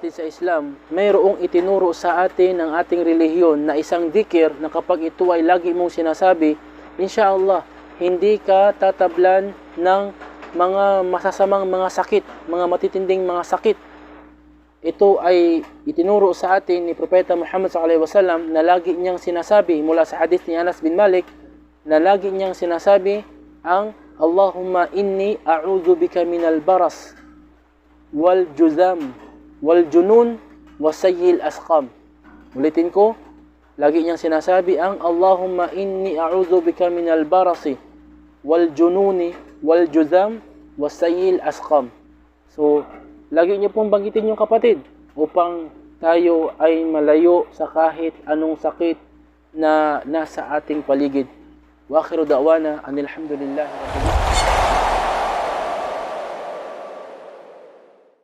kapatid sa Islam, mayroong itinuro sa atin ng ating relihiyon na isang dhikr na kapag ito ay lagi mong sinasabi, inshallah, hindi ka tatablan ng mga masasamang mga sakit, mga matitinding mga sakit. Ito ay itinuro sa atin ni Propeta Muhammad SAW na lagi niyang sinasabi mula sa hadith ni Anas bin Malik na lagi niyang sinasabi ang Allahumma inni a'udhu bika minal baras wal juzam wal junun wasayyil asqam. Ulitin ko, lagi niyang sinasabi ang Allahumma inni a'udhu bika minal barasi wal jununi wal juzam wasayyil asqam. So, lagi niyo pong banggitin yung kapatid upang tayo ay malayo sa kahit anong sakit na nasa ating paligid. Wa akhiru da'wana anil hamdulillahi rabbil alamin.